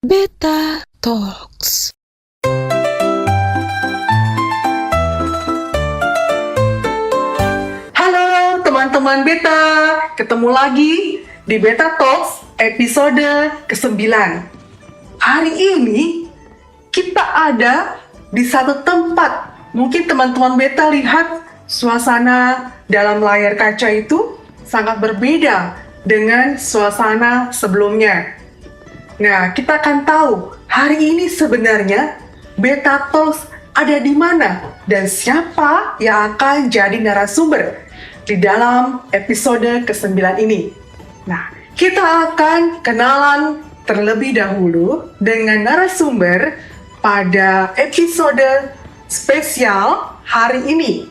Beta Talks. Halo teman-teman Beta, ketemu lagi di Beta Talks episode ke-9. Hari ini kita ada di satu tempat. Mungkin teman-teman Beta lihat suasana dalam layar kaca itu sangat berbeda dengan suasana sebelumnya. Nah, kita akan tahu hari ini sebenarnya Beta Talks ada di mana dan siapa yang akan jadi narasumber di dalam episode ke-9 ini. Nah, kita akan kenalan terlebih dahulu dengan narasumber pada episode spesial hari ini.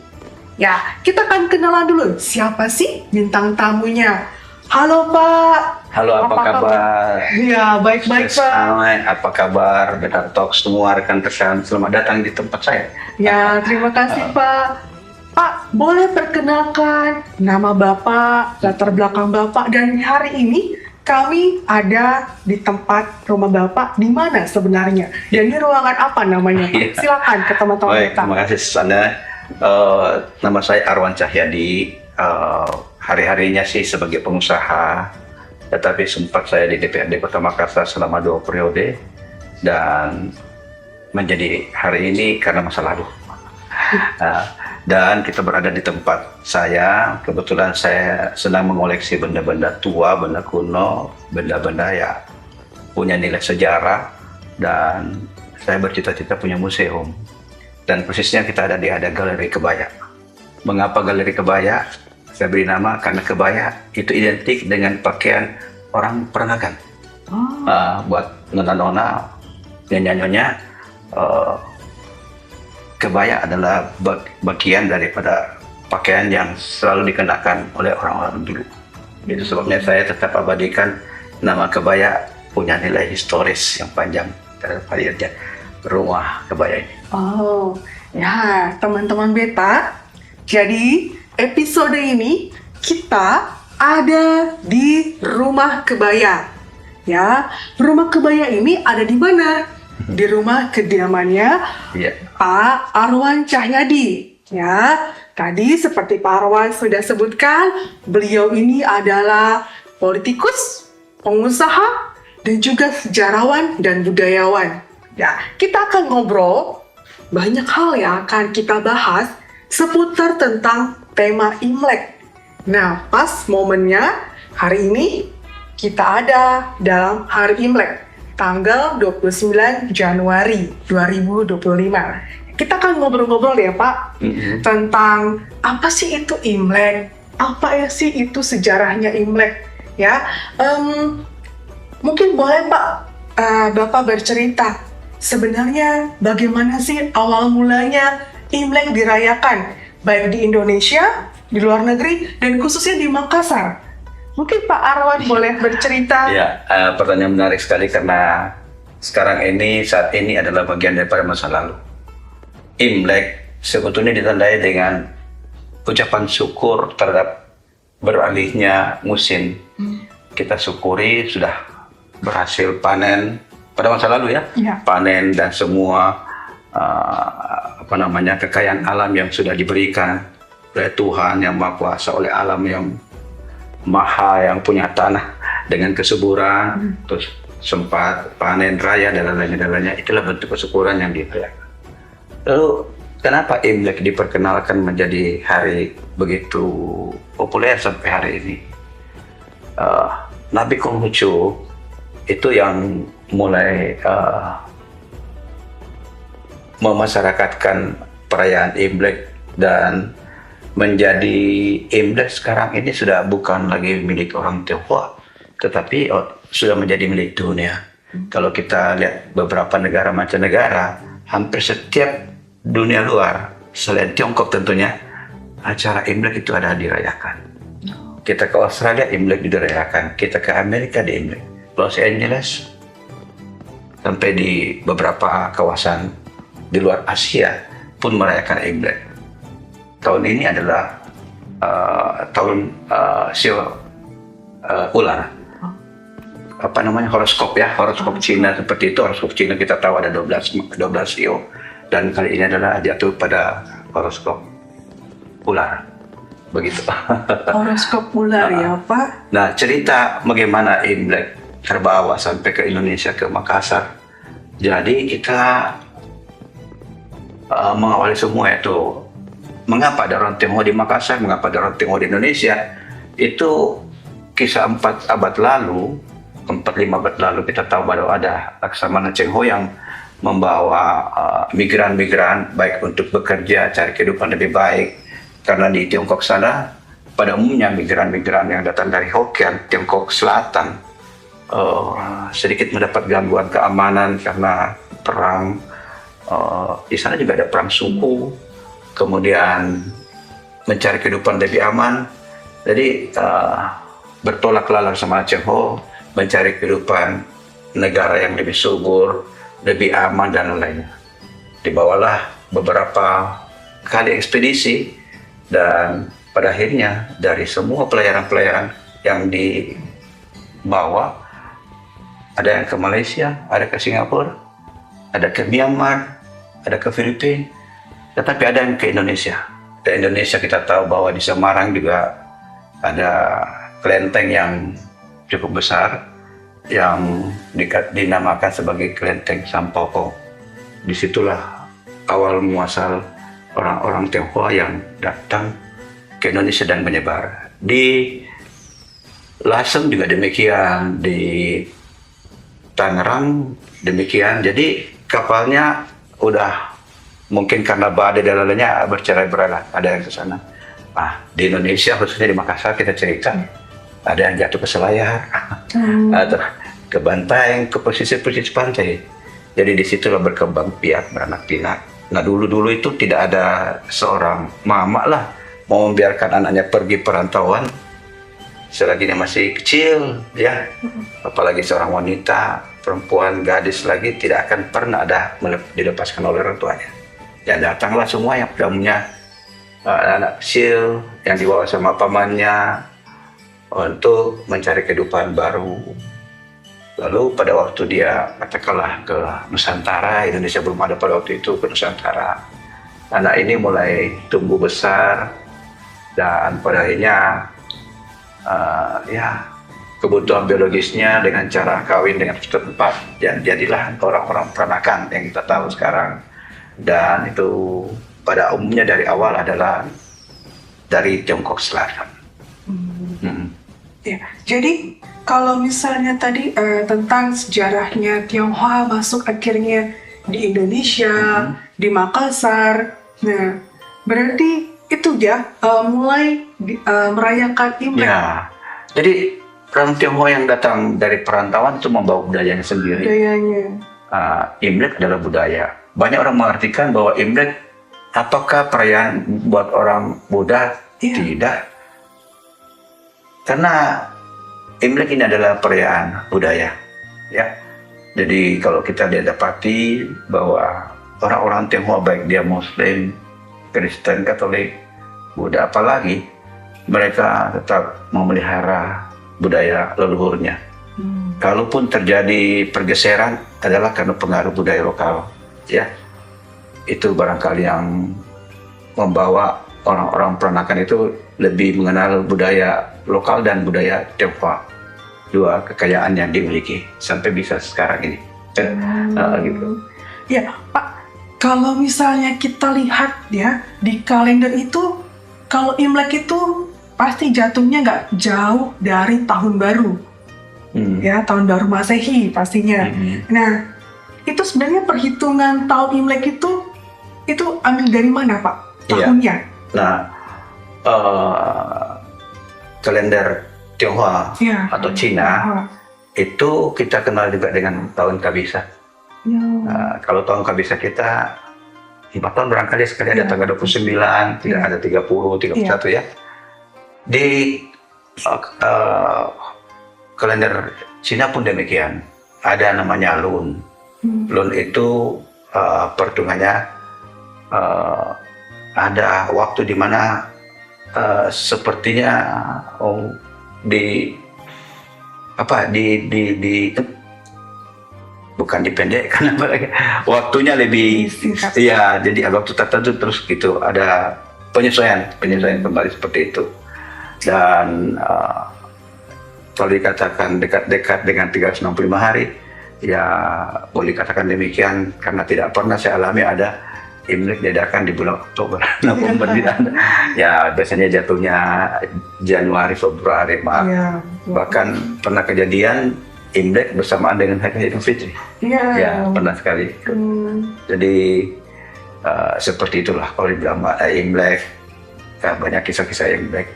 Ya, kita akan kenalan dulu siapa sih bintang tamunya. Halo Pak. Halo, apa kabar? Ya, baik-baik Pak. Apa kabar? Beta Talks semua rekan-rekan, selamat datang di tempat saya. Ya, terima kasih Pak. Pak, boleh perkenalkan nama Bapak, latar belakang Bapak, dan hari ini kami ada di tempat rumah Bapak di mana sebenarnya? Dan di ruangan apa namanya Pak? Silakan ke teman-teman Baik, kita. terima kasih Susana. Nama saya Arwan Cahyadi. Hari-harinya sih sebagai pengusaha, tetapi sempat saya di DPRD Kota Makassar selama 2 periode dan menjadi hari ini karena masa lalu. Dan kita berada di tempat saya. Kebetulan saya sedang mengoleksi benda-benda tua, benda kuno, benda-benda ya punya nilai sejarah, dan saya bercita-cita punya museum. Dan persisnya kita ada di Galeri Kebaya. Mengapa Galeri Kebaya? Saya beri nama karena kebaya itu identik dengan pakaian orang peranakan. Buat nona-nona, nyonya-nyonya, kebaya adalah bagian daripada pakaian yang selalu dikenakan oleh orang-orang dulu. Itu sebabnya saya tetap abadikan nama kebaya punya nilai historis yang panjang daripada rumah kebaya ini. Oh, ya teman-teman Beta. Jadi episode ini kita ada di rumah kebaya. Ya, rumah kebaya ini ada di mana? Di rumah kediamannya Pak Arwan Cahyadi. Ya, tadi seperti Pak Arwan sudah sebutkan, beliau ini adalah politikus, pengusaha, dan juga sejarawan dan budayawan. Ya, kita akan ngobrol banyak hal yang akan kita bahas seputar tentang tema Imlek. Nah, pas momennya hari ini kita ada dalam hari Imlek, tanggal 29 Januari 2025. Kita akan ngobrol-ngobrol ya Pak, tentang apa sih itu Imlek, apa sih itu sejarahnya Imlek. Ya, mungkin boleh Pak, Bapak bercerita sebenarnya bagaimana sih awal mulanya Imlek dirayakan, baik di Indonesia, di luar negeri, dan khususnya di Makassar. Mungkin Pak Arwan boleh bercerita. Ya, pertanyaan menarik sekali karena saat ini adalah bagian daripada masa lalu. Imlek sebetulnya ditandai dengan ucapan syukur terhadap beralihnya musim. Kita syukuri sudah berhasil panen pada masa lalu ya. Panen dan semua kekayaan alam yang sudah diberikan oleh Tuhan yang Maha Kuasa, oleh alam yang Maha yang punya tanah dengan kesuburan, terus sempat panen raya dan lain-lainnya. Itulah bentuk kesyukuran yang dirayakan. Lalu kenapa Imlek diperkenalkan menjadi hari begitu populer sampai hari ini? Nabi Konghucu itu yang mulai memasyarakatkan perayaan Imlek, dan menjadi Imlek sekarang ini sudah bukan lagi milik orang Tionghoa, tetapi sudah menjadi milik dunia. Kalau kita lihat beberapa negara mancanegara, hampir setiap dunia luar, selain Tiongkok tentunya, acara Imlek itu ada dirayakan. Kita ke Australia, Imlek dirayakan. Kita ke Amerika, di Imlek. Los Angeles, sampai di beberapa kawasan di luar Asia pun merayakan Imlek. Tahun ini adalah tahun Sio ular. apa namanya, horoskop ya, horoskop Cina seperti itu. Horoskop Cina kita tahu ada 12 sio, dan kali ini adalah jatuh pada horoskop ular. Begitu. Horoskop ular ya, Pak. Nah, cerita bagaimana Imlek terbawa sampai ke Indonesia, ke Makassar. Jadi kita mengawali semua itu, mengapa ada orang Tionghoa di Makassar, mengapa ada orang Tionghoa di Indonesia. Itu kisah 4 abad lalu, 4-5 abad lalu kita tahu bahwa ada Laksamana Cheng Ho yang membawa migran-migran baik untuk bekerja, cari kehidupan lebih baik. Karena di Tiongkok sana, pada umumnya migran-migran yang datang dari Hokkien, Tiongkok Selatan, sedikit mendapat gangguan keamanan karena perang. Di sana juga ada perang suku, kemudian mencari kehidupan lebih aman. Jadi bertolak lalang sama Cheng Ho, mencari kehidupan negara yang lebih subur, lebih aman dan lainnya. Dibawalah beberapa kali ekspedisi. Dan pada akhirnya dari semua pelayaran-pelayaran yang dibawa, ada yang ke Malaysia, ada ke Singapura, ada ke Myanmar, ada ke Filipina, tetapi ada yang ke Indonesia. Di Indonesia kita tahu bahwa di Semarang juga ada kelenteng yang cukup besar yang dinamakan sebagai kelenteng Sampokong. Disitulah awal muasal orang-orang Tionghoa yang datang ke Indonesia dan menyebar. Di Lasem juga demikian, di Tangerang demikian. Jadi kapalnya udah mungkin karena badai dan lainnya bercerai-berai, ada yang ke sana. Nah, di Indonesia khususnya di Makassar kita cerita ada yang jatuh ke Selayar, atau ke Bantaeng, ke pesisir-pesisir pantai. Jadi disitulah berkembang biak, beranak pinak. Nah dulu itu tidak ada seorang mama lah mau membiarkan anaknya pergi perantauan selagi dia masih kecil, ya. Apalagi seorang wanita, perempuan, gadis lagi tidak akan pernah ada dilepaskan oleh orang tuanya. Ya datanglah semua yang punya anak kecil yang dibawa sama pamannya untuk mencari kehidupan baru. Lalu pada waktu dia katakanlah ke Nusantara, Indonesia belum ada pada waktu itu, ke Nusantara. Anak ini mulai tumbuh besar dan pada akhirnya ya kebutuhan biologisnya dengan cara kawin dengan setempat, dan jadilah orang-orang peranakan yang kita tahu sekarang. Dan itu pada umumnya dari awal adalah dari Tiongkok Selatan. Ya, jadi kalau misalnya tadi tentang sejarahnya Tionghoa masuk akhirnya di Indonesia, di Makassar, nah berarti itu ya mulai merayakan Imlek. Ya, jadi orang Tionghoa yang datang dari perantauan itu membawa budayanya sendiri. Budayanya. Imlek adalah budaya. Banyak orang mengartikan bahwa Imlek apakah perayaan buat orang Buddha? Ya. Tidak. Karena Imlek ini adalah perayaan budaya, ya. Jadi kalau kita dapati bahwa orang-orang Tionghoa baik dia Muslim, Kristen, Katolik, Buddha apalagi, mereka tetap memelihara budaya leluhurnya. Kalaupun terjadi pergeseran adalah karena pengaruh budaya lokal, ya. Itu barangkali yang membawa orang-orang peranakan itu lebih mengenal budaya lokal dan budaya Tionghoa, dua kekayaan yang dimiliki sampai bisa sekarang ini. Gitu. Ya, Pak, kalau misalnya kita lihat ya di kalender itu, kalau Imlek itu pasti jatuhnya nggak jauh dari tahun baru, ya tahun baru Masehi pastinya. Nah, itu sebenarnya perhitungan tahun Imlek itu ambil dari mana, Pak? Tahunnya? Iya. Nah, kalender Tionghoa atau Cina itu kita kenal juga dengan tahun Kabisa. Kalau tahun Kabisa kita 4 tahun barangkali sekali ada tanggal 29, tidak ada 30, 31 ya. Di kalender Cina pun demikian. Ada namanya Lun. Lun itu perhitungannya ada waktu di mana sepertinya di apa di bukan dipendekkan apa lagi, waktunya lebih Singkat. iya, jadi ada waktu tertentu terus gitu, ada penyesuaian kembali seperti itu. Dan kalau dikatakan dekat-dekat dengan 365 hari, ya boleh dikatakan demikian, karena tidak pernah saya alami ada Imlek diadakan di bulan Oktober, November tidak ada. Ya biasanya jatuhnya Januari, Februari, Maret. Iya. Bahkan pernah kejadian Imlek bersamaan dengan Hari Idul Fitri. Iya. Ya pernah sekali. Jadi seperti itulah kalau dibilang Imlek. Ya, banyak kisah-kisah Imlek.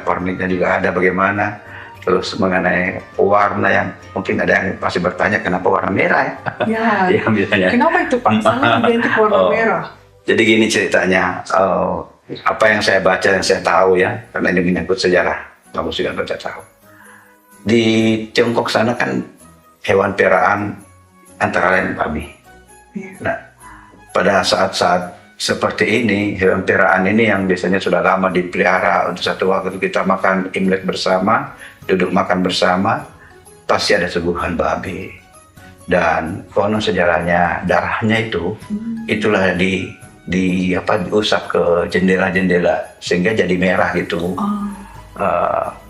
Perniknya juga ada bagaimana. Terus mengenai warna yang mungkin ada yang pasti bertanya kenapa warna merah ya? Ya. Ya misalnya. Kenapa itu Pak? Sangat identik warna Oh. merah. Jadi gini ceritanya, apa yang saya baca, yang saya tahu ya, karena ini menyangkut sejarah, kamu sudah baca tahu. Di Tiongkok sana kan hewan peliharaan antara lain babi. Iya. Nah, pada saat-saat seperti ini, hewan peliharaan ini yang biasanya sudah lama dipelihara untuk satu waktu kita makan Imlek bersama, duduk makan bersama, pasti ada suguhan babi. Dan konon sejarahnya darahnya itulah diusap ke jendela-jendela sehingga jadi merah gitu.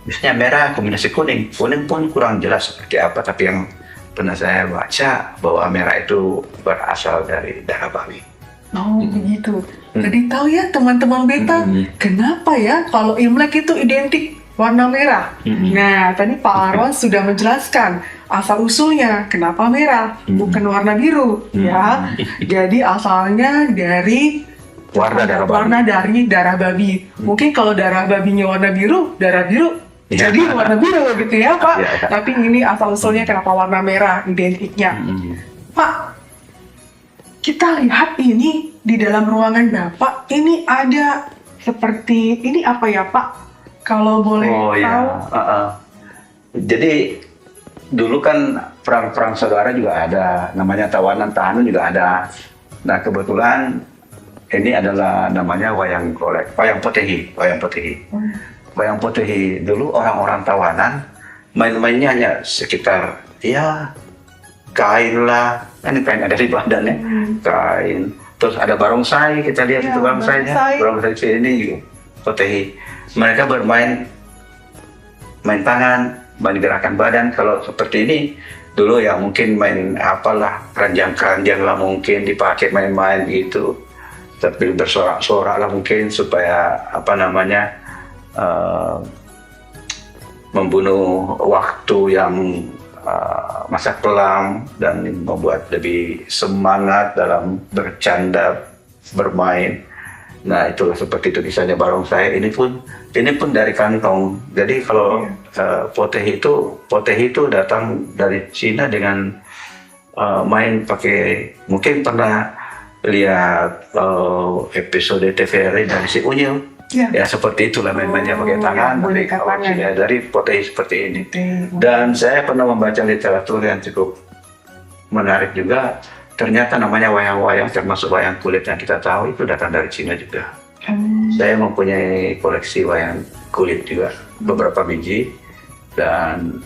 Biasanya merah kombinasi kuning pun kurang jelas seperti apa, tapi yang pernah saya baca bahwa merah itu berasal dari darah babi. Oh begitu. Jadi tahu ya teman-teman beta, kenapa ya kalau Imlek itu identik warna merah? Nah tadi Pak Arwan sudah menjelaskan asal usulnya kenapa merah, bukan warna biru, ya. Jadi asalnya dari warna dari darah babi. Mungkin kalau darah babinya warna biru, Ya. jadi warna biru gitu ya Pak. Ya. Tapi ini asal usulnya kenapa warna merah identiknya. Pak, kita lihat ini di dalam ruangan Bapak, ini ada seperti, ini apa ya Pak? Kalau boleh Oh tahu. ya. Jadi dulu kan perang saudara juga ada, namanya tawanan tahanan juga ada. Nah kebetulan ini adalah namanya wayang golek, wayang potehi. Wayang potehi dulu orang-orang tawanan main-mainnya hanya sekitar ya kain lah, kan kain ada di badannya, kain. Terus ada barongsai, kita lihat Ya, itu barongsainya, barongsai ini potehi. Mereka bermain main tangan, main gerakan badan. Kalau seperti ini dulu ya mungkin main apalah, keranjang lah mungkin dipakai main-main gitu. Tapi bersorak-sorak lah mungkin supaya apa namanya membunuh waktu yang masa kelam dan membuat lebih semangat dalam bercanda, bermain. Nah itulah seperti itu kisahnya barongsai. Ini pun dari kantong. Jadi kalau potehi itu datang dari Cina dengan main pakai, mungkin pernah lihat episode TVRI dari si Unyil. Ya seperti itulah main-mainnya pakai tangan. Tapi kalau dari potehi seperti ini. Dan saya pernah membaca literatur yang cukup menarik juga. Ternyata namanya wayang-wayang, termasuk wayang kulit yang kita tahu itu datang dari Cina juga. Saya mempunyai koleksi wayang kulit juga, beberapa biji. Dan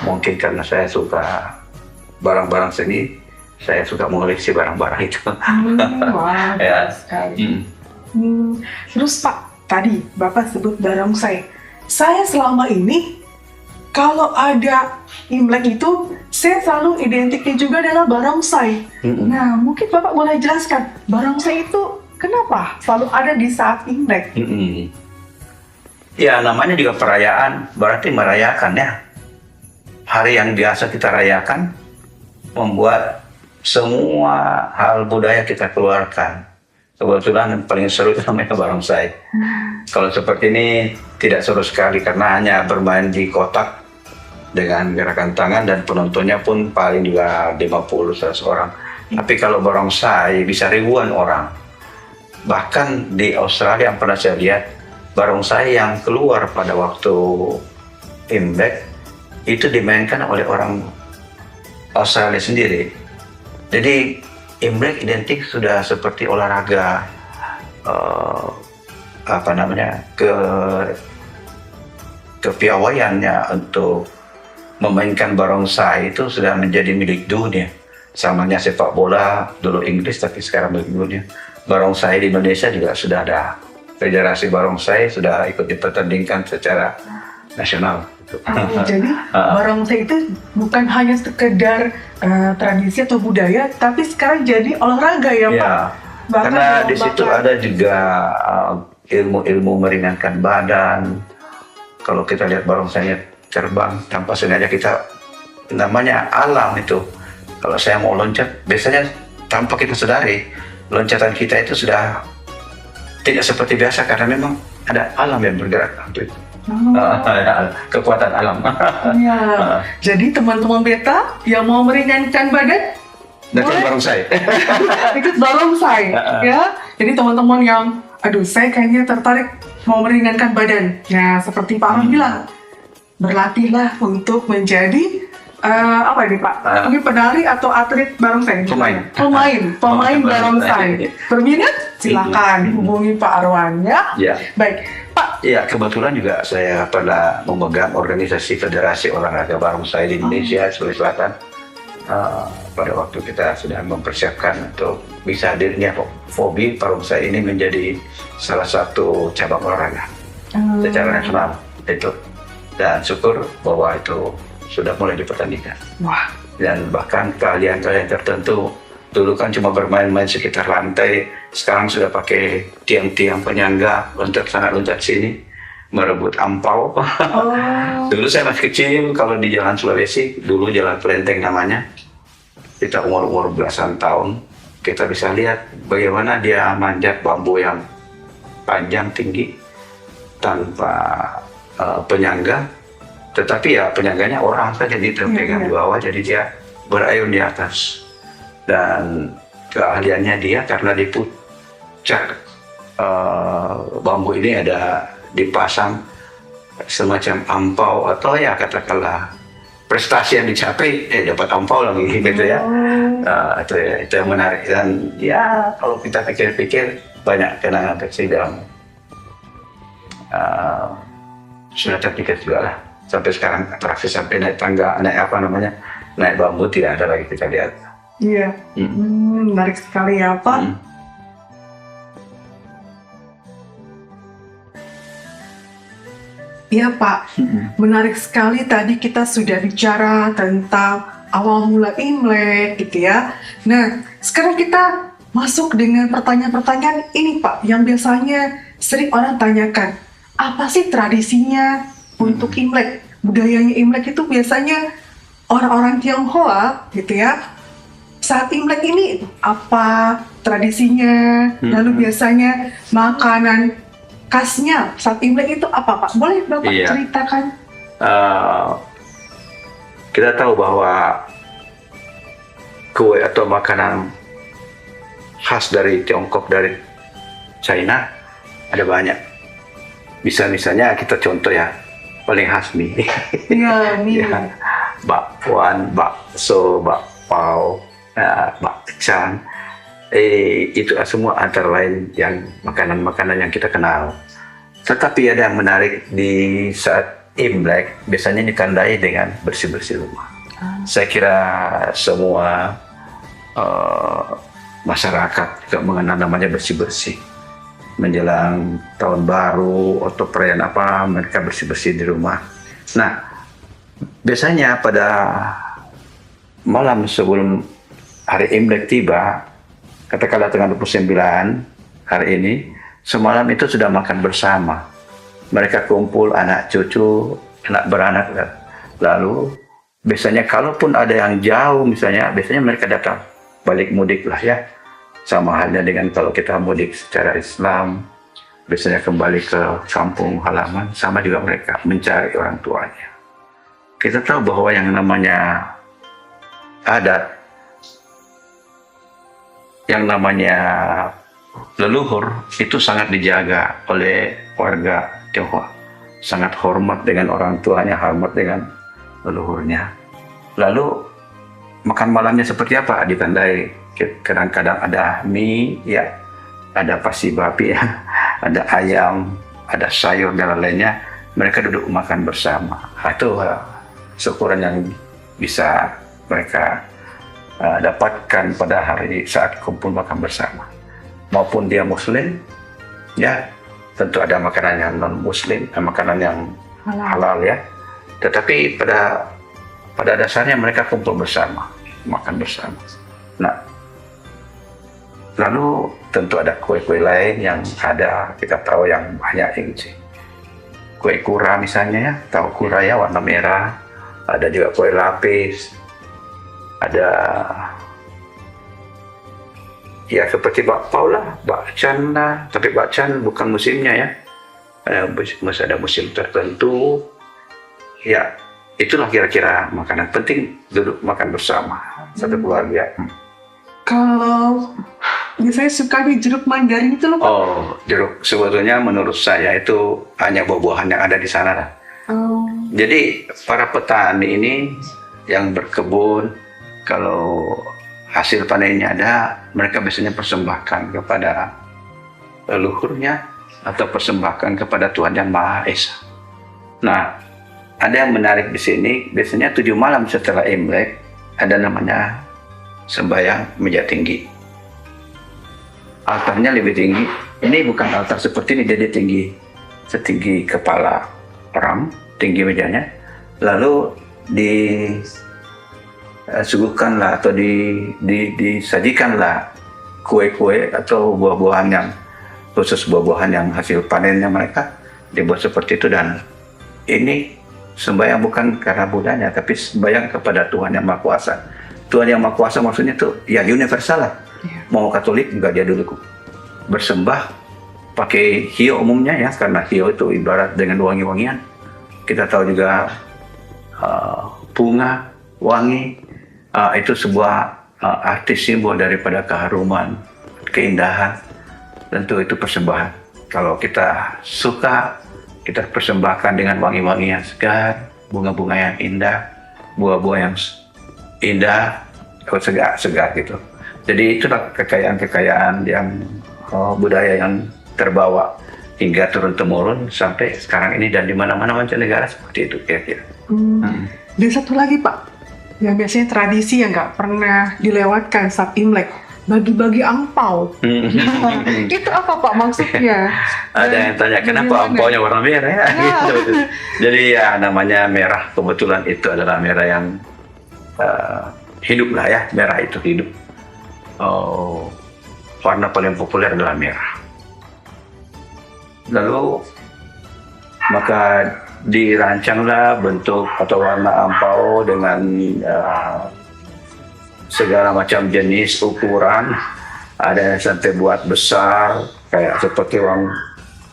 mungkin karena saya suka barang-barang seni, saya suka mengoleksi barang-barang itu. Wah, Ya. sekali. Terus Pak, tadi Bapak sebut barongsai. Saya selama ini kalau ada Imlek itu, saya selalu identiknya juga adalah barongsai. Nah, mungkin Bapak boleh jelaskan, barongsai itu kenapa selalu ada di saat Imlek? Ya, namanya juga perayaan, berarti merayakan ya. Hari yang biasa kita rayakan, membuat semua hal budaya kita keluarkan. Kebetulan yang paling seru itu namanya barongsai. Kalau seperti ini tidak seru sekali karena hanya bermain di kotak dengan gerakan tangan dan penontonnya pun paling juga 50-100 orang. Tapi kalau barongsai bisa ribuan orang. Bahkan di Australia yang pernah saya lihat, barongsai yang keluar pada waktu Imlek itu dimainkan oleh orang Australia sendiri. Jadi Imlek identik sudah seperti olahraga kepiawaiannya untuk memainkan barongsai itu sudah menjadi milik dunia. Samanya sepak bola dulu Inggris tapi sekarang milik dunia. Barongsai di Indonesia juga sudah ada federasi barongsai, sudah ikut dipertandingkan secara nasional. Jadi barongsai itu bukan hanya sekedar tradisi atau budaya, tapi sekarang jadi olahraga ya Pak. Ya, Bahkan karena di situ bahkan- ada juga ilmu-ilmu meringankan badan. Kalau kita lihat barongsainya terbang tanpa sengaja, kita namanya alam itu. Kalau saya mau loncat, biasanya tanpa kita sadari, loncatan kita itu sudah tidak seperti biasa karena memang ada alam yang bergerak waktu itu. Kekuatan alam. Ya. Jadi teman-teman beta yang mau meringankan badan Dan boleh barongsai. ikut barongsai ya. Jadi teman-teman yang aduh saya kayaknya tertarik mau meringankan badan. Ya seperti Pak Aron bilang, berlatihlah untuk menjadi apa ini Pak? Mungkin penari atau atlet barongsai? Pemain barongsai. Berminat? Silakan hubungi Pak Arwan ya. Ya. Baik, Pak. Ya, kebetulan juga saya pernah memegang organisasi Federasi Olahraga Barongsai di Indonesia, Sulawesi Selatan. Pada waktu kita sudah mempersiapkan untuk bisa hadirnya FOBI Barongsai ini menjadi salah satu cabang olahraga secara nasional itu. Dan syukur bahwa itu sudah mulai dipertandingkan. Wah. Dan bahkan keahlian-keahlian tertentu dulu kan cuma bermain-main sekitar lantai, sekarang sudah pakai tiang-tiang penyangga, loncat sana loncat sini, merebut ampau. Dulu saya masih kecil, kalau di Jalan Sulawesi, dulu Jalan Kelenteng namanya, kita umur belasan tahun, kita bisa lihat bagaimana dia manjat bambu yang panjang tinggi tanpa penyangga. Tetapi ya penyangganya orang saja, dia terpegang di bawah, jadi dia berayun di atas. Dan keahliannya dia karena di puncak bambu ini ada dipasang semacam ampau atau ya katakanlah prestasi yang dicapai, dapat ampau lagi gitu ya. Itu yang menarik. Dan ya kalau kita pikir-pikir banyak kenangan kecil dalam sudah terpikir juga lah. Sampai sekarang atraksi sampai naik tangga, naik bambu tidak ada lagi kita lihat. Iya, menarik sekali ya Pak. Iya Pak, menarik sekali tadi kita sudah bicara tentang awal mula Imlek gitu ya. Nah, sekarang kita masuk dengan pertanyaan-pertanyaan ini Pak, yang biasanya sering orang tanyakan. Apa sih tradisinya untuk Imlek? Budayanya Imlek itu biasanya orang-orang Tionghoa gitu ya. Saat Imlek ini apa tradisinya? Lalu biasanya makanan khasnya saat Imlek itu apa Pak? Boleh Bapak ceritakan? Kita tahu bahwa kue atau makanan khas dari Tiongkok, dari China ada banyak. Misalnya kita contoh ya, paling khas mie. Iya, mie. Ya, bakwan, bakso, bakpao, bakcang. Itu semua antara lain yang makanan-makanan yang kita kenal. Tetapi ada yang menarik di saat Imlek, biasanya ditandai dengan bersih-bersih rumah. Saya kira semua masyarakat juga mengenal namanya bersih-bersih. Menjelang tahun baru atau perayaan apa, mereka bersih-bersih di rumah. Nah, biasanya pada malam sebelum hari Imlek tiba, katakanlah tanggal 29 hari ini, semalam itu sudah makan bersama. Mereka kumpul anak cucu, anak beranak, lalu biasanya kalaupun ada yang jauh misalnya, biasanya mereka datang balik mudik lah ya. Sama halnya dengan kalau kita mudik secara Islam, biasanya kembali ke kampung halaman, sama juga mereka mencari orang tuanya. Kita tahu bahwa yang namanya adat, yang namanya leluhur itu sangat dijaga oleh warga Tionghoa. Sangat hormat dengan orang tuanya, hormat dengan leluhurnya. Lalu makan malamnya seperti apa? Ditandai kadang-kadang ada mie, ya, ada pasi babi, ya, ada ayam, ada sayur dan lainnya. Mereka duduk makan bersama. Itu syukuran yang bisa mereka dapatkan pada hari saat kumpul makan bersama. Maupun dia muslim, ya tentu ada makanan yang non muslim, makanan yang halal ya. Tetapi pada dasarnya mereka kumpul bersama, makan bersama. Nah, lalu tentu ada kue-kue lain yang ada, kita tahu yang banyak yang kue kura misalnya ya, tahu kura ya, warna merah. Ada juga kue lapis, ada ya seperti bakpao lah, bakcan lah, tapi bakcan bukan musimnya ya, ada musim tertentu ya. Itulah kira-kira makanan penting, duduk makan bersama satu keluarga. Kalau biasanya suka di jeruk mandarin itu loh Pak. Oh, jeruk sebetulnya menurut saya itu hanya buah-buahan yang ada di sana lah. Jadi para petani ini yang berkebun, kalau hasil panennya ada, mereka biasanya persembahkan kepada leluhurnya atau persembahkan kepada Tuhan Yang Maha Esa. Nah, ada yang menarik di sini, biasanya 7 malam setelah Imlek ada namanya sembahyang meja tinggi. Altarnya lebih tinggi. Ini bukan altar seperti ini, jadi tinggi setinggi kepala orang, tinggi mejanya. Lalu disuguhkanlah atau disajikanlah kue-kue atau buah-buahan yang khusus, buah-buahan yang hasil panennya mereka dibuat seperti itu. Dan ini sembahyang bukan karena budanya, tapi sembahyang kepada Tuhan Yang Maha Kuasa. Tuhan Yang Maha Kuasa maksudnya itu ya universal lah. Mau Katolik juga dia dulu bersembah pakai hiyo umumnya ya, karena hiyo itu ibarat dengan wangi-wangian. Kita tahu juga bunga wangi itu sebuah arti simbol daripada keharuman, keindahan. Tentu itu persembahan. Kalau kita suka, kita persembahkan dengan wangi-wangi yang segar, bunga-bunga yang indah, buah-buah yang indah, segar gitu. Jadi itulah kekayaan-kekayaan yang budaya yang terbawa hingga turun-temurun sampai sekarang ini, dan di mana-mana mancanegara seperti itu kira-kira. Dan satu lagi Pak, yang biasanya tradisi yang nggak pernah dilewatkan saat Imlek, bagi-bagi angpau. Itu apa Pak maksudnya? Ada yang tanya kenapa angpaunya warna merah ya? Gitu. Jadi ya namanya merah, kebetulan itu adalah merah yang hidup lah ya, merah itu hidup. Warna paling populer adalah merah. Lalu maka dirancanglah bentuk atau warna angpau dengan segala macam jenis ukuran. Ada yang sampai buat besar, kayak seperti uang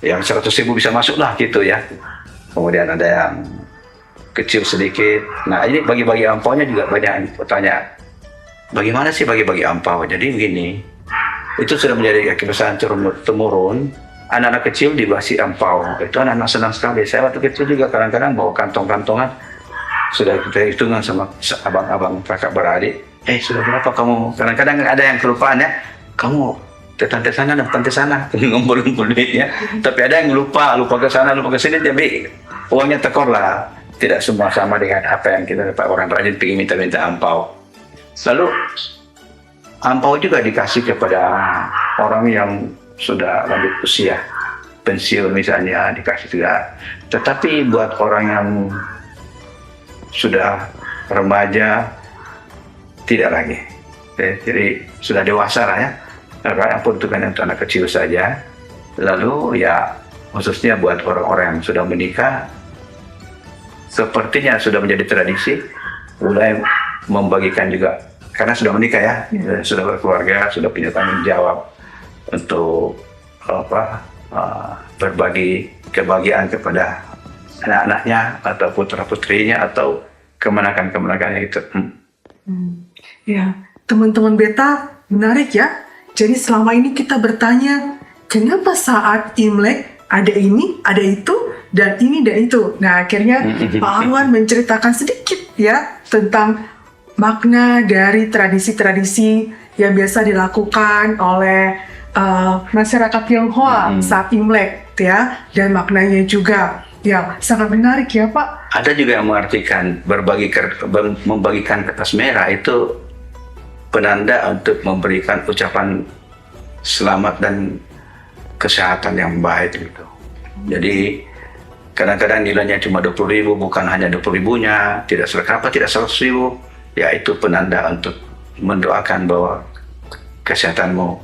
yang 100.000 bisa masuk lah gitu ya. Kemudian ada yang kecil sedikit. Nah ini bagi-bagi angpaunya juga banyak yang bertanya, bagaimana sih bagi-bagi angpau? Jadi begini, itu sudah menjadi kebiasaan turun-temurun. Anak-anak kecil dikasih angpau, itu anak-anak senang sekali. Saya waktu kecil juga kadang-kadang bawa kantong-kantongan, sudah kita hitungan sama abang-abang kakak beradik. Sudah berapa kamu? Kadang-kadang ada yang kelupaan ya, kamu ke tante sana dan tante sana ngumpul-ngumpul duitnya. Tapi ada yang lupa ke sana, lupa ke sini, jadi uangnya tekor lah. Tidak semua sama dengan apa yang kita dapat. Orang rajin pergi minta-minta angpau. Lalu angpau juga dikasih kepada orang yang sudah lanjut usia, pensiun misalnya, dikasih juga. Tetapi buat orang yang sudah remaja tidak lagi. Jadi sudah dewasa lah ya. Karena peruntukan untuk anak kecil saja. Lalu ya khususnya buat orang-orang yang sudah menikah, sepertinya sudah menjadi tradisi mulai membagikan juga, karena sudah menikah ya, sudah berkeluarga, sudah punya tanggung jawab untuk berbagi kebahagiaan kepada anak-anaknya atau putra-putrinya atau kemenakan-kemenakannya itu. Ya, teman-teman beta menarik ya. Jadi selama ini kita bertanya, kenapa saat Imlek ada ini, ada itu, dan ini dan itu. Nah, akhirnya Pak Arwan menceritakan sedikit ya tentang makna dari tradisi-tradisi yang biasa dilakukan oleh masyarakat Tionghoa saat Imlek ya, dan maknanya juga. Ya, sangat menarik ya Pak. Ada juga yang mengartikan membagikan kertas merah itu penanda untuk memberikan ucapan selamat dan kesehatan yang baik gitu. Jadi kadang-kadang nilainya cuma 20.000, bukan hanya 20.000-nya, tidak selengkap, tidak 100.000, ya itu penanda untuk mendoakan bahwa kesehatanmu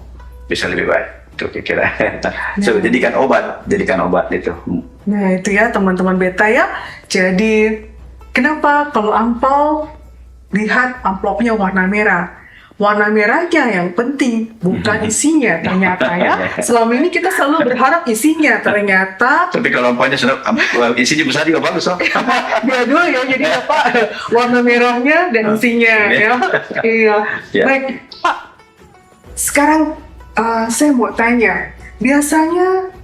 bisa lebih baik. Itu kira-kira. So, jadikan obat itu. Nah itu ya teman-teman beta ya. Jadi kenapa kalau ampau lihat amplopnya warna merah? Warna merahnya yang penting, bukan isinya ternyata ya. Selama ini kita selalu berharap isinya, ternyata Tapi kalau ampaunya sudah isinya besar juga bagus loh. dua-dua ya. Jadi apa? Warna merahnya dan isinya ya. Iya. Ya. Baik Pak. Sekarang saya mau tanya, biasanya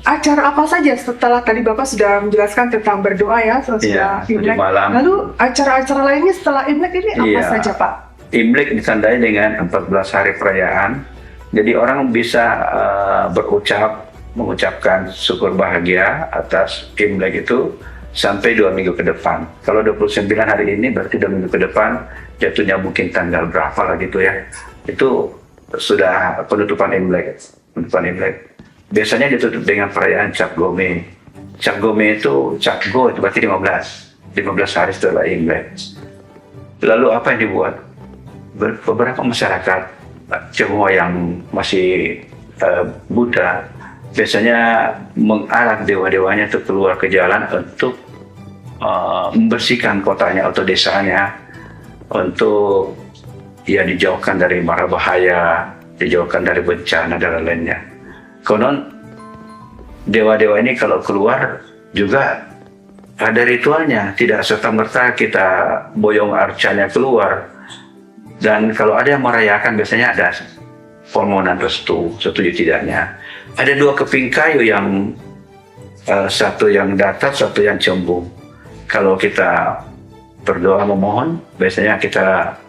acara apa saja setelah tadi Bapak sudah menjelaskan tentang berdoa ya sesudah Iya, Imlek. malam. Lalu acara-acara lainnya setelah Imlek ini apa Iya. saja Pak? Imlek ditandai dengan 14 hari perayaan. Jadi orang bisa mengucapkan syukur bahagia atas Imlek itu sampai 2 minggu ke depan. Kalau 29 hari ini berarti 2 minggu ke depan, jatuhnya mungkin tanggal berapa lah gitu ya. Itu sudah penutupan Imlek. Biasanya ditutup dengan perayaan Cap Gome. Cap Gome itu, Cap Go itu berarti 15 hari setelah Imlek. Lalu apa yang dibuat? Beberapa masyarakat Tionghoa yang masih Buddha biasanya mengarang dewa-dewanya untuk keluar ke jalan untuk membersihkan kotanya atau desanya, untuk ya dijauhkan dari mara bahaya, dijauhkan dari bencana dan lainnya. Konon dewa-dewa ini kalau keluar juga ada ritualnya, tidak serta-merta kita boyong arcanya keluar. Dan kalau ada yang merayakan biasanya ada permohonan restu, setuju tidaknya. Ada 2 keping kayu yang satu yang datar, satu yang cembung. Kalau kita berdoa memohon, biasanya kita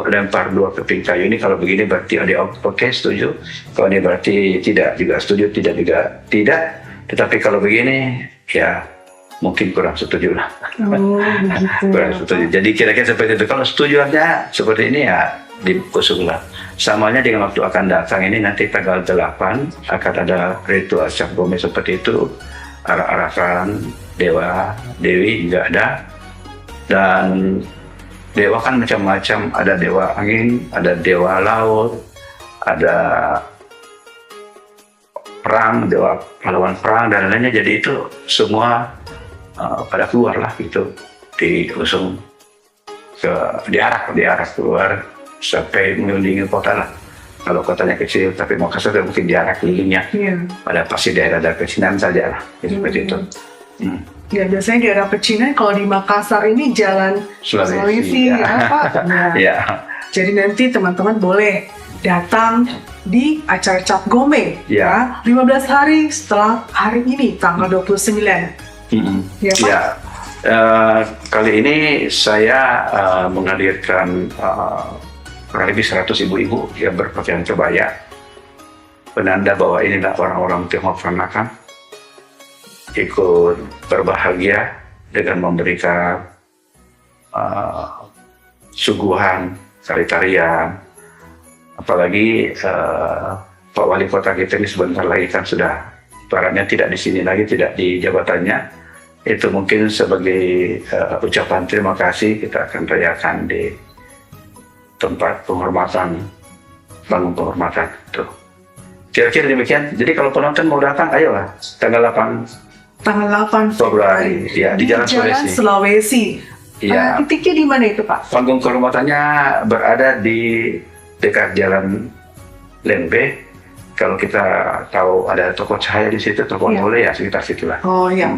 lempar 2 keping kayu ini. Kalau begini berarti ada oke, setuju. Kalau ini berarti tidak juga setuju, tidak juga tidak. Tetapi kalau begini ya mungkin kurang setuju lah. Oh, begitu. Kurang setuju. Jadi kira-kira seperti itu. Kalau setujuannya seperti ini ya diusung lah. Samanya dengan waktu akan datang ini, nanti tanggal 8 akan ada ritual Cap Gome seperti itu. Arak-arakan dewa, dewi juga ada. Dan dewa kan macam-macam. Ada dewa angin, ada dewa laut, ada perang, dewa pahlawan perang dan lainnya. Jadi itu semua pada keluar lah gitu, diusung diarak keluar sampai mengelilingi kota lah. Kalau kotanya kecil tapi Makassar mungkin diarak kelilingnya. Iya. Pada pasti daerah pecinan saja lah, seperti itu. Ya biasanya di daerah pecinan, kalau di Makassar ini jalan Sulawesi ya. ya Pak. Nah, Ya. jadi nanti teman-teman boleh datang di acara Cap Gome ya 15 hari setelah hari ini tanggal 29. Ya, Pak? Ya. Kali ini saya menghadirkan kurang lebih 100 ibu-ibu yang berpakaian kebaya, penanda bahwa inilah orang-orang Tionghoa Peranakan ikut berbahagia dengan memberikan suguhan, tari-tarian. Apalagi Pak Wali Kota kita ini sebentar lagi kan sudah ibaratnya tidak di sini lagi, tidak di jabatannya. Itu mungkin sebagai ucapan terima kasih kita akan rayakan di tempat penghormatan, bangun penghormatan itu. Kira-kira demikian. Jadi kalau penonton mau datang, ayolah tanggal 8 Februari ya, di Jalan Sulawesi. Iya. Titiknya di mana itu Pak? Panggung kehormatannya berada di dekat Jalan Lembe. Kalau kita tahu ada toko cahaya di situ, toko oleh ya sekitar situlah. Oh ya,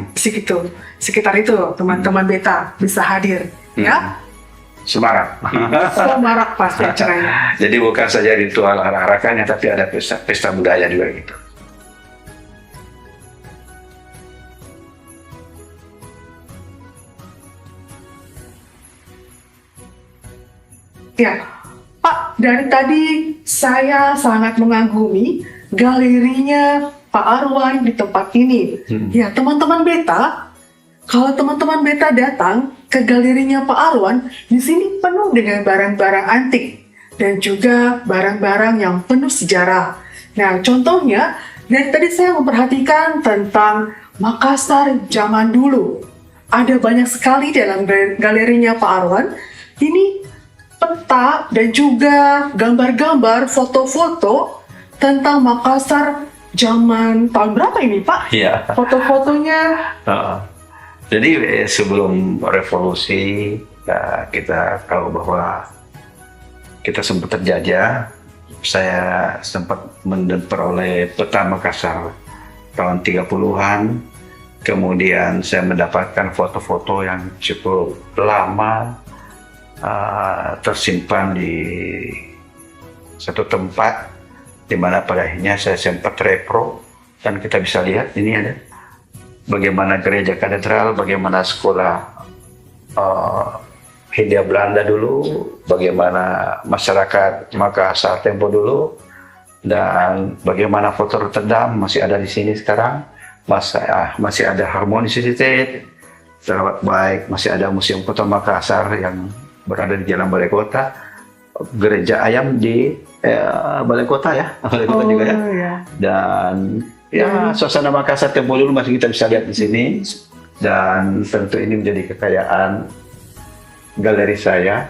sekitar itu teman-teman beta bisa hadir ya. Semarak. Semarak pasti acaranya. Jadi bukan saja ritual arak-arakannya, tapi ada pesta budaya juga gitu. Ya, Pak, dari tadi saya sangat mengagumi galerinya Pak Arwan di tempat ini. Ya, teman-teman beta, Kalau teman-teman beta datang ke galerinya Pak Arwan, di sini penuh dengan barang-barang antik dan juga barang-barang yang penuh sejarah. Nah, contohnya dari tadi saya memperhatikan tentang Makassar zaman dulu. Ada banyak sekali dalam galerinya Pak Arwan. Ini peta dan juga gambar-gambar, foto-foto tentang Makassar zaman tahun berapa ini, Pak? Iya. Foto-fotonya. Jadi sebelum revolusi kita tahu bahwa kita sempat terjajah. Saya sempat memperoleh peta Makassar tahun 30-an. Kemudian saya mendapatkan foto-foto yang cukup lama tersimpan di satu tempat di mana pada akhirnya saya sempat repro, dan kita bisa lihat ini ada bagaimana gereja katedral, bagaimana sekolah Hindia Belanda dulu, bagaimana masyarakat Makassar tempo dulu, dan bagaimana foto Rotterdam masih ada di sini sekarang, masih ada Harmonis Society, Sahabat Baik, masih ada Museum Kota Makassar yang berada di Jalan Balai Kota, gereja ayam di Balai Kota ya, Balai Kota juga ya, Ya. dan ya suasana Makassar tempo dulu masih kita bisa lihat di sini, dan tentu ini menjadi kekayaan galeri saya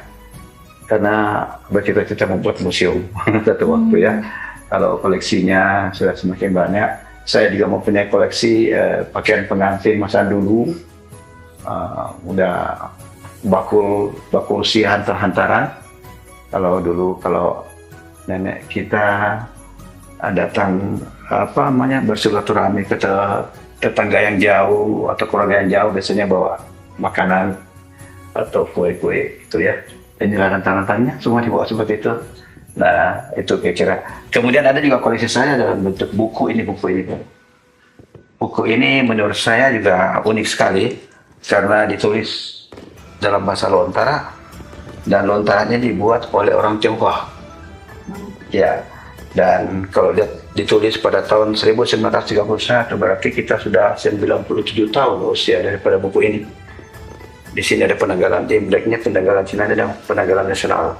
karena bercita-cita membuat museum satu waktu ya. Kalau koleksinya sudah semakin banyak, saya juga mempunyai koleksi pakaian pengantin masa dulu, udah bakul si hantar-hantaran. Kalau dulu kalau nenek kita datang bersilaturahmi ke tetangga yang jauh atau keluarga yang jauh, biasanya bawa makanan atau kue-kue itu ya. Inilah tantangannya semua dibawa seperti itu. Nah, itu kira-kira. Kemudian ada juga koleksi saya dalam bentuk buku ini. Buku ini menurut saya juga unik sekali karena ditulis dalam bahasa Lontara, dan lontaranya dibuat oleh orang Tionghoa. Ya, dan kalau ditulis pada tahun 1931, berarti kita sudah 97 tahun usia daripada buku ini. Di sini ada penanggalan Imleknya, penanggalan Cina, dan penanggalan nasional.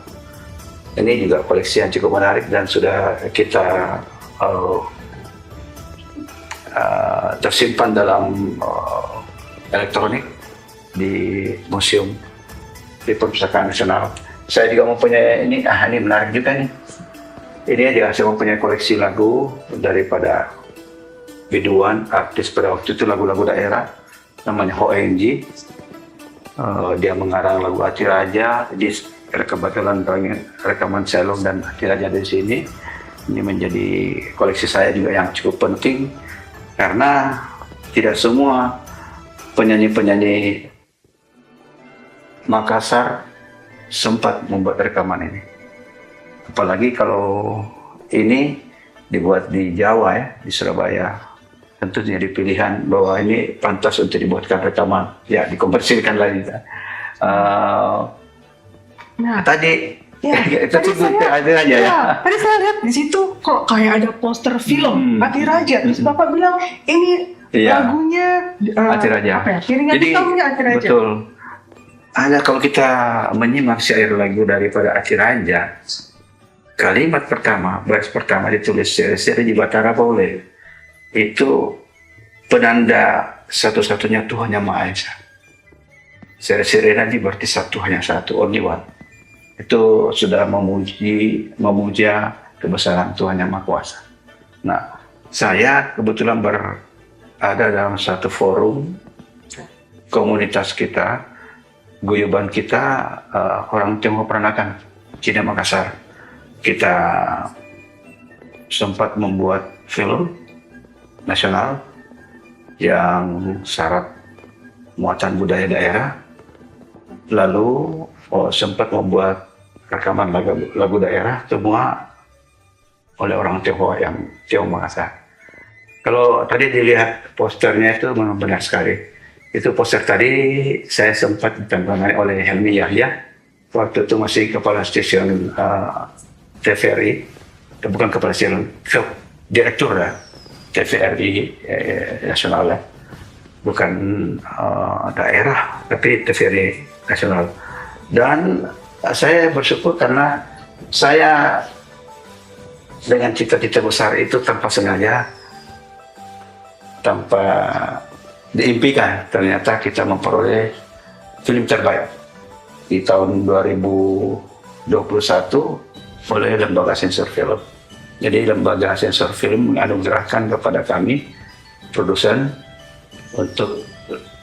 Ini juga koleksi yang cukup menarik dan sudah kita tersimpan dalam elektronik di museum di Perpustakaan Nasional. Saya juga mempunyai ini menarik juga nih. Ini juga saya mempunyai koleksi lagu daripada biduan artis pada waktu itu, lagu-lagu daerah, namanya ONG. Dia mengarang lagu Hati Raja, di kebetulan rekaman Selong dan Hati Raja di sini. Ini menjadi koleksi saya juga yang cukup penting karena tidak semua penyanyi-penyanyi Makassar sempat membuat rekaman ini. Apalagi kalau ini dibuat di Jawa ya, di Surabaya. Tentu jadi pilihan bahwa ini pantas untuk dibuatkan rekaman, ya dikomersilkan lagi. Tadi ada aja ya. Tadi saya lihat di situ kok kayak ada poster film Hati Raja. Terus Bapak bilang ini lagunya Hati Raja. Apa ya? Piringan hitamnya Hati Raja. Betul. Ada, kalau kita menyimak syair lagu daripada Hati Raja, kalimat pertama, baris pertama ditulis seri di Batara Boleh. Itu penanda satu-satunya Tuhan Yang Maha Esa. Seri nanti berarti satu, hanya satu, only one. Itu sudah memuja kebesaran Tuhan Yang Maha Kuasa. Nah, saya kebetulan berada dalam satu forum komunitas kita, guyuban kita, orang Tionghoa Peranakan Cina Makassar. Kita sempat membuat film nasional yang syarat muatan budaya daerah, lalu sempat membuat rekaman lagu daerah semua oleh orang Tionghoa yang Tionghoa Makassar. Kalau tadi dilihat posternya itu memang benar sekali. Itu poster tadi saya sempat ditangani oleh Helmi Yahya, waktu itu masih kepala stasiun TVRI, bukan kepala stasiun, direktur lah TVRI nasional ya. bukan daerah, tapi TVRI nasional. Dan saya bersyukur karena saya dengan cita-cita besar itu tanpa sengaja, tanpa diimpikan, ternyata kita memperoleh film terbaik di tahun 2021 oleh Lembaga Sensor Film. Jadi Lembaga Sensor Film menganugerahkan kepada kami produsen untuk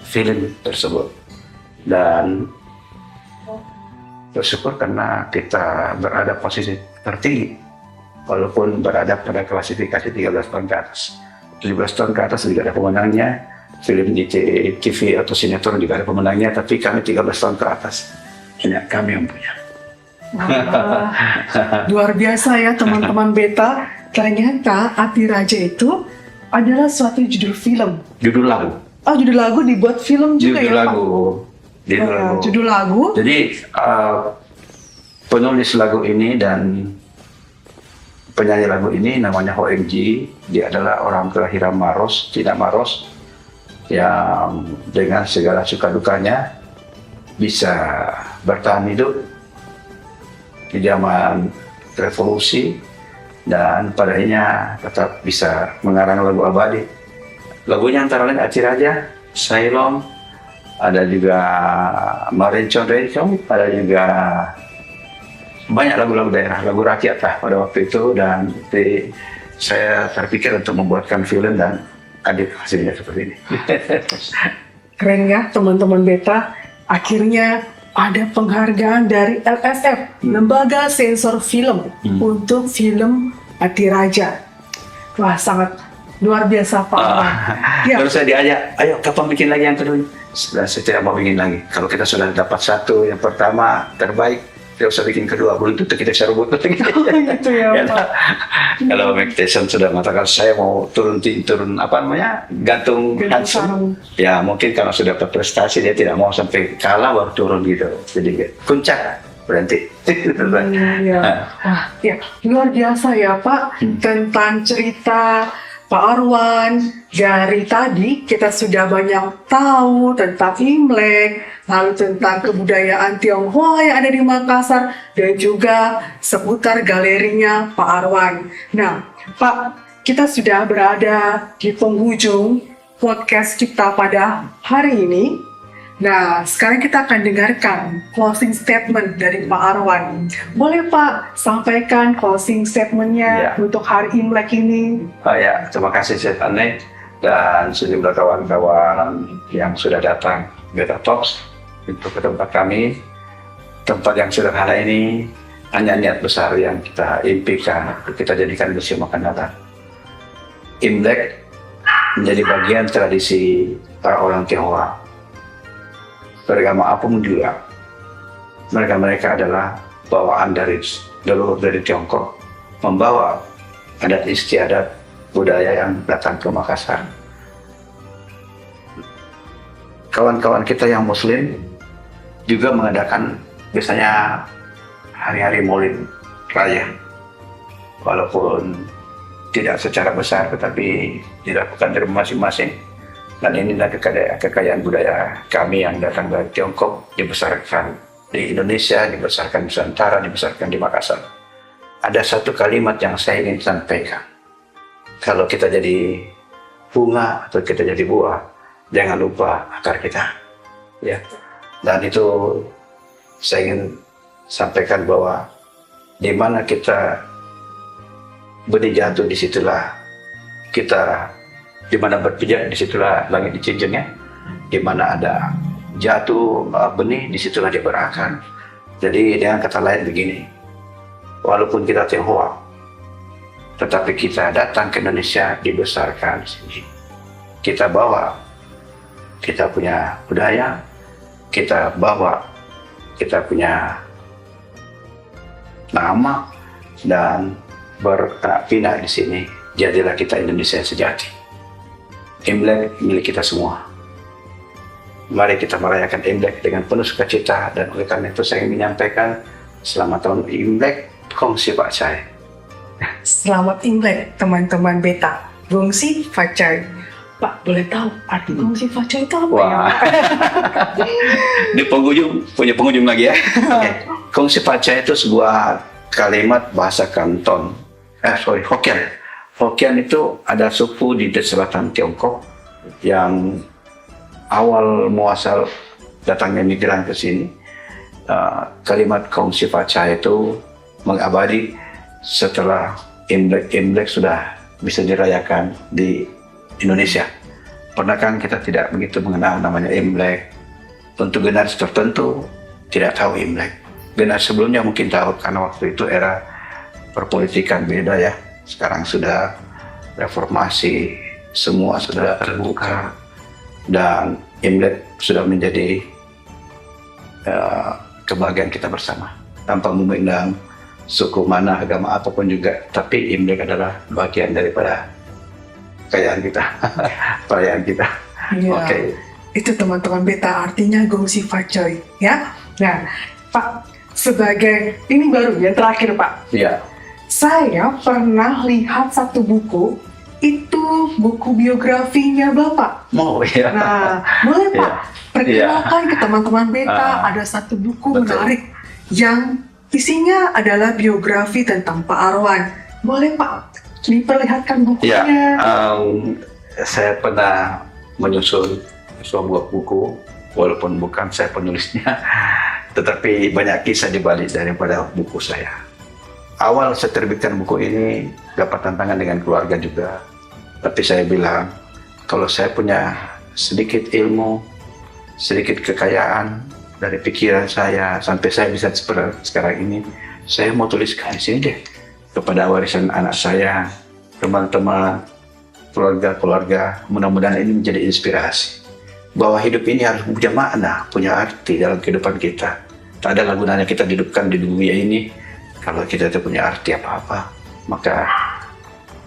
film tersebut, dan bersyukur karena kita berada posisi tertinggi walaupun berada pada klasifikasi 13 tahun ke atas. 17 tahun ke atas juga ada pemenangnya, film di TV atau sinetron juga ada pemenangnya, tapi kami 13 tahun ke atas hanya kami yang punya. Wah, luar biasa ya teman-teman Beta. Ternyata Ati Raja itu adalah suatu judul film. Judul lagu. Oh, judul lagu dibuat film juga Judul ya lagu. Pak? Judul lagu. Judul lagu. Jadi penulis lagu ini dan penyanyi lagu ini namanya OMG. Dia adalah orang kelahiran Maros, Cina Maros, yang dengan segala suka dukanya bisa bertahan hidup di zaman revolusi, dan padanya tetap bisa mengarang lagu abadi. Lagunya antara lain Ati Raja, Sailong, ada juga Marencong Rencong, ada juga banyak lagu-lagu daerah, lagu rakyat lah pada waktu itu. Dan saya terpikir untuk membuatkan film dan hasilnya seperti ini. Keren ya teman-teman Beta. Akhirnya ada penghargaan dari LSF, Lembaga Sensor Film, untuk film Ati Raja. Wah, sangat luar biasa Pak. Ya. Lalu saya diajak, ayo kapan bikin lagi yang kedua? Dan saya tidak mau bikin lagi. Kalau kita sudah dapat satu, yang pertama terbaik, tidak usah bikin kedua, belum tentu kita bisa rebut. Gitu ya Pak. Kalau Mike Tyson sudah mengatakan saya mau turun apa namanya, gantung Hansen, ya mungkin karena sudah berprestasi dia tidak mau sampai kalah baru turun gitu. Jadi puncak berhenti. Ya. Wah, ya luar biasa ya Pak, tentang cerita Pak Arwan. Dari tadi kita sudah banyak tahu tentang Imlek, lalu tentang kebudayaan Tionghoa yang ada di Makassar, dan juga seputar galerinya Pak Arwan. Nah, Pak, kita sudah berada di penghujung podcast kita pada hari ini. Nah, sekarang kita akan dengarkan closing statement dari Pak Arwan. Boleh Pak sampaikan closing statementnya untuk hari Imlek ini? Oh ya, terima kasih Chef Ane dan sejumlah kawan-kawan yang sudah datang Beta Talks untuk ke tempat kami. Tempat yang sederhana ini hanya niat besar yang kita impikan, kita jadikan museum akan datang. Imlek menjadi bagian tradisi para orang Tionghoa. Beragama apapun juga, mereka adalah bawaan dari leluhur dari Tiongkok, membawa adat istiadat budaya yang datang ke Makassar. Kawan-kawan kita yang Muslim juga mengadakan biasanya hari-hari Maulid Raya, walaupun tidak secara besar, tetapi dilakukan dari masing-masing. Dan inilah kekayaan budaya kami yang datang dari Tiongkok, dibesarkan di Indonesia, dibesarkan di Nusantara, dibesarkan di Makassar. Ada satu kalimat yang saya ingin sampaikan. Kalau kita jadi bunga atau kita jadi buah, jangan lupa akar kita. Ya. Dan itu saya ingin sampaikan bahwa di mana kita benih jatuh, disitulah kita, di mana berpijak disitulah langit dicincangnya, di mana ada jatuh benih disitulah dia berakar. Jadi dengan kata lain begini, walaupun kita Tionghoa, tetapi kita datang ke Indonesia, dibesarkan di sini. Kita bawa, kita punya budaya, kita bawa, kita punya nama dan berpindah di sini. Jadilah kita Indonesia sejati. Imlek milik kita semua. Mari kita merayakan Imlek dengan penuh sukacita, dan oleh karena itu saya ingin menyampaikan selamat tahun Imlek, Kongsi Pak Cai. Selamat Imlek teman-teman Beta, Gongsi Facai. Pak, boleh tahu arti kongsi faca itu apa ya? Wah. Di penghujung, punya penghujung lagi ya. Oke. Kongsi faca itu sebuah kalimat bahasa Kanton. Hokkien. Hokkien itu ada suku di selatan Tiongkok yang awal muasal datangnya migran ke sini. Kalimat kongsi faca itu mengabadi setelah Imlek sudah bisa dirayakan di Indonesia. Pernah kan kita tidak begitu mengenal namanya Imlek. Untuk generasi tertentu tidak tahu Imlek. Generasi sebelumnya mungkin tahu karena waktu itu era perpolitikan beda ya. Sekarang sudah reformasi, semua sudah terbuka dan Imlek sudah menjadi kebahagiaan kita bersama. Tanpa memandang suku mana, agama apapun juga, tapi Imlek adalah bagian daripada kekayaan kita, perayaan kita. Iya. Oke. Itu teman-teman beta artinya gongsi facoy, ya. Nah, Pak, sebagai ini baru yang terakhir Pak. Iya. Saya pernah lihat satu buku, itu buku biografinya Bapak. Mau ya. Nah, boleh Pak, perkenalkan ke teman-teman beta ada satu buku betul. menarik yang isinya adalah biografi tentang Pak Arwan. Boleh Pak, diperlihatkan bukunya. Ya, saya pernah menyusun sebuah buku, walaupun bukan saya penulisnya, tetapi banyak kisah di balik daripada buku saya. Awal saya terbitkan buku ini dapat tantangan dengan keluarga juga, tapi saya bilang kalau saya punya sedikit ilmu, sedikit kekayaan dari pikiran saya sampai saya bisa seperti sekarang ini, saya mau tuliskan di sini deh kepada warisan anak saya, teman-teman, keluarga-keluarga. Mudah-mudahan ini menjadi inspirasi bahwa hidup ini harus punya makna, punya arti dalam kehidupan kita. Tak ada gunanya kita dihidupkan di dunia ini kalau kita tidak punya arti apa-apa. Maka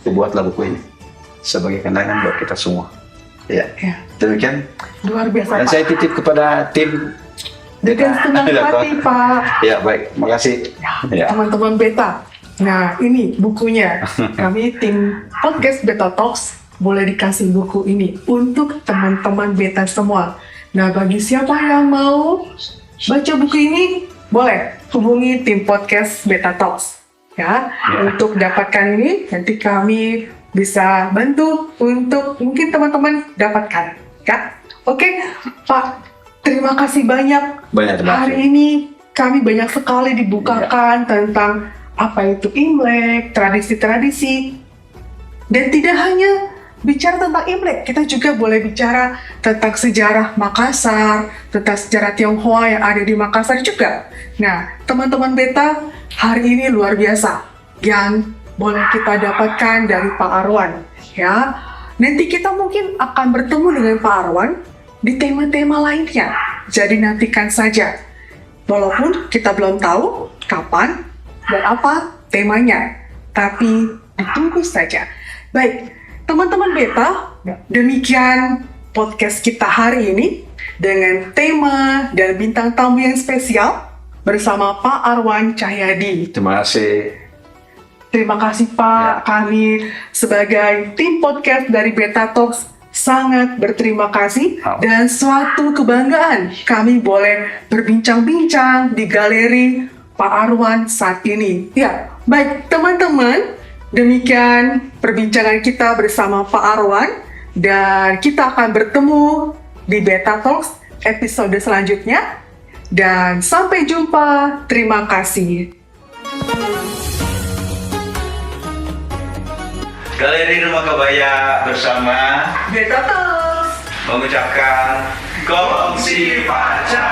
buatlah buku ini sebagai kenangan buat kita semua. Ya, demikian. Luar biasa Dan Pak. saya titip kepada tim Dengan senang hati Pak. Ya baik, makasih. Ya. Teman-teman beta. Nah ini bukunya. Kami tim podcast Beta Talks boleh dikasih buku ini untuk teman-teman beta semua. Nah bagi siapa yang mau baca buku ini, boleh hubungi tim podcast Beta Talks. Ya, untuk dapatkan ini nanti kami bisa bantu untuk mungkin teman-teman dapatkan. Ya, oke Pak. Terima kasih banyak. Hari ini kami banyak sekali dibukakan tentang apa itu Imlek, tradisi-tradisi. Dan tidak hanya bicara tentang Imlek, kita juga boleh bicara tentang sejarah Makassar, tentang sejarah Tionghoa yang ada di Makassar juga. Nah, teman-teman beta, hari ini luar biasa yang boleh kita dapatkan dari Pak Arwan. Ya, nanti kita mungkin akan bertemu dengan Pak Arwan di tema-tema lainnya. Jadi nantikan saja. Walaupun kita belum tahu kapan dan apa temanya, tapi ditunggu saja. Baik, teman-teman beta, demikian podcast kita hari ini dengan tema dan bintang tamu yang spesial bersama Pak Arwan Cahyadi. Terima kasih. Terima kasih Pak, kami sebagai tim podcast dari Beta Talks sangat berterima kasih dan suatu kebanggaan kami boleh berbincang-bincang di galeri Pak Arwan saat ini. Ya, baik teman-teman, demikian perbincangan kita bersama Pak Arwan dan kita akan bertemu di Beta Talks episode selanjutnya dan sampai jumpa. Terima kasih. Galeri Rumah Kebaya bersama Beta Talks mengucapkan kongsi faca.